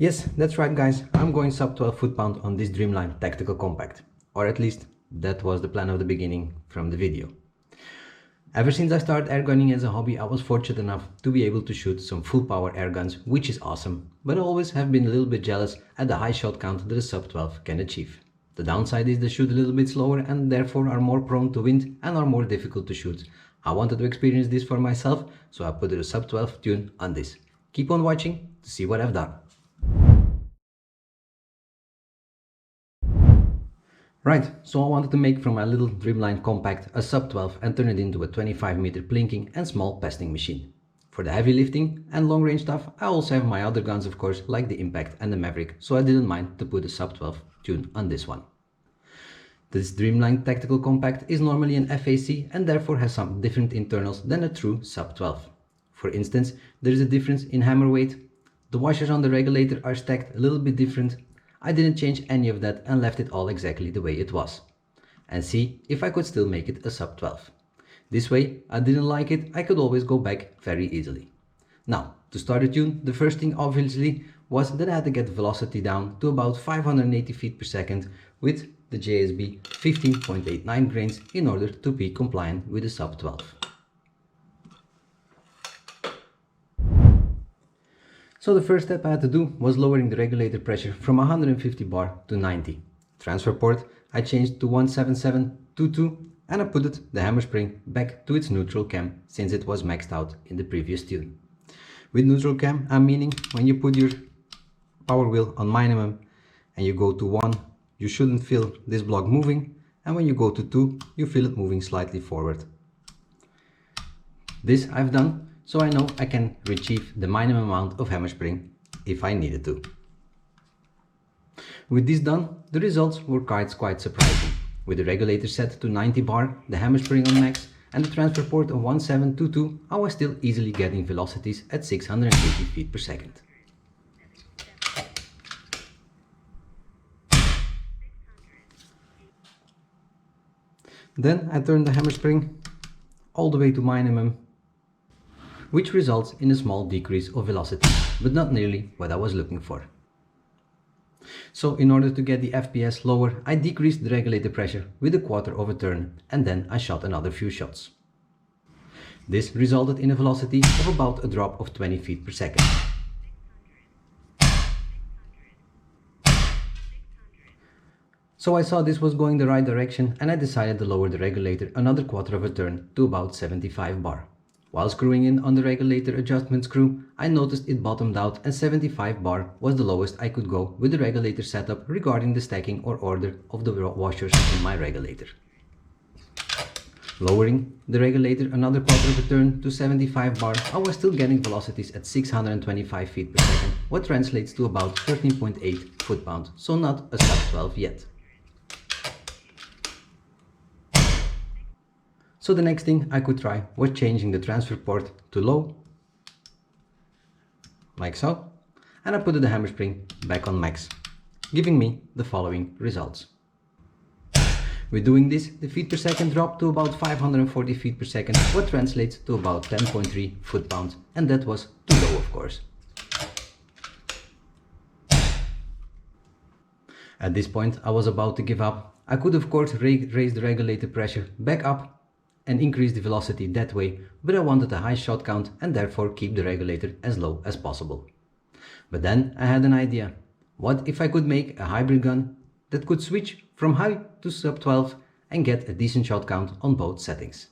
Yes, that's right guys, I'm going sub 12 foot-pound on this Dreamline Tactical Compact. Or at least, that was the plan of the beginning from the video. Ever since I started airgunning as a hobby, I was fortunate enough to be able to shoot some full power airguns, which is awesome, but I always have been a little bit jealous at the high shot count that a sub 12 can achieve. The downside is they shoot a little bit slower and therefore are more prone to wind and are more difficult to shoot. I wanted to experience this for myself, so I put a sub 12 tune on this. Keep on watching to see what I've done. Right, so I wanted to make from my little Dreamline Compact a sub 12 and turn it into a 25-meter plinking and small pesting machine. For the heavy lifting and long range stuff, I also have my other guns of course, like the Impact and the Maverick, so I didn't mind to put a sub 12 tune on this one. This Dreamline Tactical Compact is normally an FAC and therefore has some different internals than a true sub 12. For instance, there is a difference in hammer weight, the washers on the regulator are stacked a little bit different. I didn't change any of that and left it all exactly the way it was. And see if I could still make it a sub 12. This way, I didn't like it, I could always go back very easily. Now, to start a tune, the first thing obviously was that I had to get the velocity down to about 580 feet per second with the JSB 15.89 grains in order to be compliant with the sub 12. So the first step I had to do was lowering the regulator pressure from 150 bar to 90. Transfer port I changed to 17722 and I put the hammer spring back to its neutral cam since it was maxed out in the previous tune. With neutral cam I'm meaning when you put your power wheel on minimum and you go to 1 you shouldn't feel this block moving, and when you go to 2 you feel it moving slightly forward. This I've done so I know I can retrieve the minimum amount of hammer spring if I needed to. With this done, the results were quite surprising. With the regulator set to 90 bar, the hammer spring on max and the transfer port of 1722, I was still easily getting velocities at 680 feet per second. Then I turned the hammer spring all the way to minimum, which results in a small decrease of velocity, but not nearly what I was looking for. So in order to get the FPS lower, I decreased the regulator pressure with a quarter of a turn and then I shot another few shots. This resulted in a velocity of about a drop of 20 feet per second. So I saw this was going the right direction and I decided to lower the regulator another quarter of a turn to about 75 bar. While screwing in on the regulator adjustment screw, I noticed it bottomed out and 75 bar was the lowest I could go with the regulator setup regarding the stacking or order of the washers in my regulator. Lowering the regulator another quarter of a turn to 75 bar, I was still getting velocities at 625 feet per second, what translates to about 13.8 foot-pound, so not a sub 12 yet. So the next thing I could try was changing the transfer port to low, like so, and I put the hammer spring back on max, giving me the following results. With doing this, the feet per second dropped to about 540 feet per second, what translates to about 10.3 foot-pounds, and that was too low of course. At this point I was about to give up. I could of course raise the regulator pressure back up and increase the velocity that way, but I wanted a high shot count and therefore keep the regulator as low as possible. But then I had an idea. What if I could make a hybrid gun that could switch from high to sub 12 and get a decent shot count on both settings?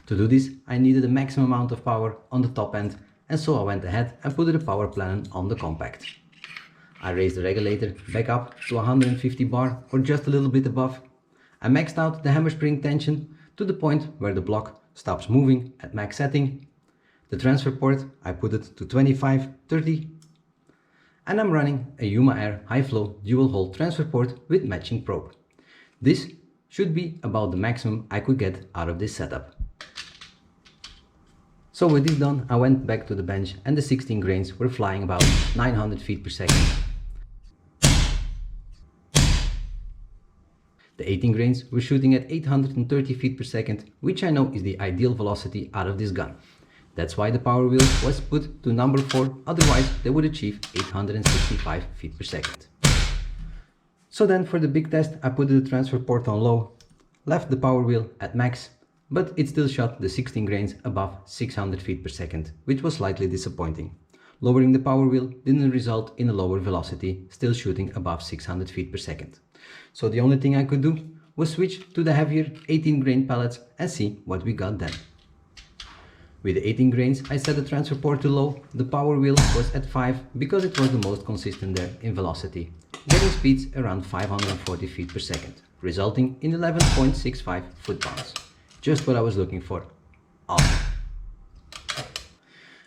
To do this I needed a maximum amount of power on the top end, and so I went ahead and put the power plan on the compact. I raised the regulator back up to 150 bar or just a little bit above. I maxed out the hammer spring tension to the point where the block stops moving at max setting. The transfer port I put it to 25-30 and I'm running a Yuma Air high flow dual hole transfer port with matching probe. This should be about the maximum I could get out of this setup. So with this done, I went back to the bench and the 16 grains were flying about 900 feet per second. The 18 grains were shooting at 830 feet per second, which I know is the ideal velocity out of this gun. That's why the power wheel was put to number 4, otherwise they would achieve 865 feet per second. So then for the big test I put the transfer port on low, left the power wheel at max, but it still shot the 16 grains above 600 feet per second, which was slightly disappointing. Lowering the power wheel didn't result in a lower velocity, still shooting above 600 feet per second. So the only thing I could do was switch to the heavier 18 grain pellets and see what we got then. With the 18 grains I set the transfer port to low, the power wheel was at 5 because it was the most consistent there in velocity, getting speeds around 540 feet per second, resulting in 11.65 foot-pounds. Just what I was looking for. Awesome.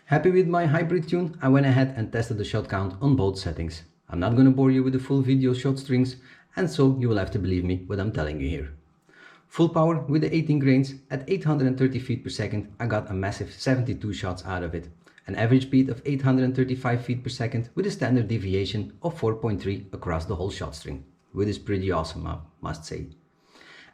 Happy with my hybrid tune, I went ahead and tested the shot count on both settings. I'm not gonna bore you with the full video shot strings, and so you will have to believe me what I'm telling you here. Full power with the 18 grains at 830 feet per second, I got a massive 72 shots out of it. An average speed of 835 feet per second with a standard deviation of 4.3 across the whole shot string, which is pretty awesome, I must say.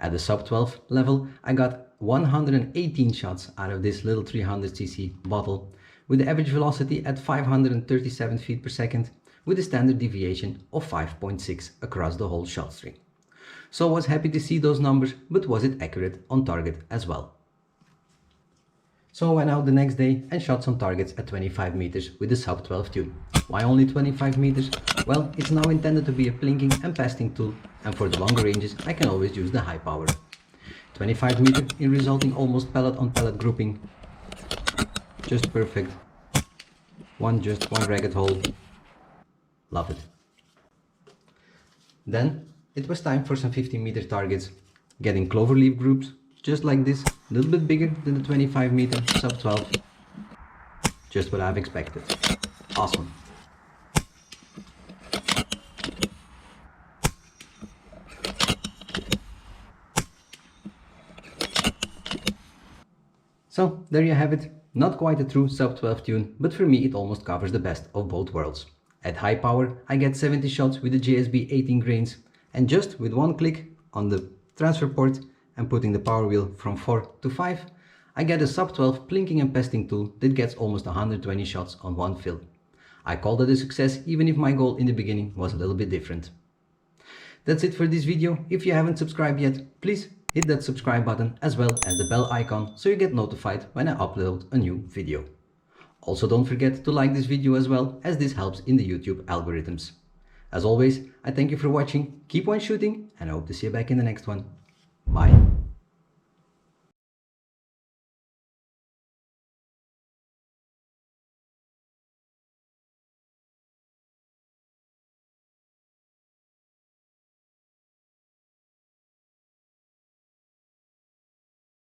At the sub 12 level, I got 118 shots out of this little 300cc bottle with the average velocity at 537 feet per second with a standard deviation of 5.6 across the whole shot string. So I was happy to see those numbers, but was it accurate on target as well? So I went out the next day and shot some targets at 25 meters with the sub 12 tune. Why only 25 meters? Well, it's now intended to be a plinking and pesting tool, and for the longer ranges I can always use the high power. 25 meter in resulting almost pellet on pellet grouping. Just perfect. Just one ragged hole. Love it. Then it was time for some 15 meter targets, getting cloverleaf groups just like this, a little bit bigger than the 25 meter sub 12. Just what I've expected. Awesome. So there you have it. Not quite a true sub 12 tune, but for me it almost covers the best of both worlds. At high power I get 70 shots with the JSB 18 grains, and just with one click on the transfer port and putting the power wheel from 4 to 5, I get a sub 12 plinking and pesting tool that gets almost 120 shots on one fill. I call that a success, even if my goal in the beginning was a little bit different. That's it for this video. If you haven't subscribed yet, please hit that subscribe button as well as the bell icon so you get notified when I upload a new video. Also don't forget to like this video as well, as this helps in the YouTube algorithms. As always, I thank you for watching, keep on shooting, and I hope to see you back in the next one. Bye.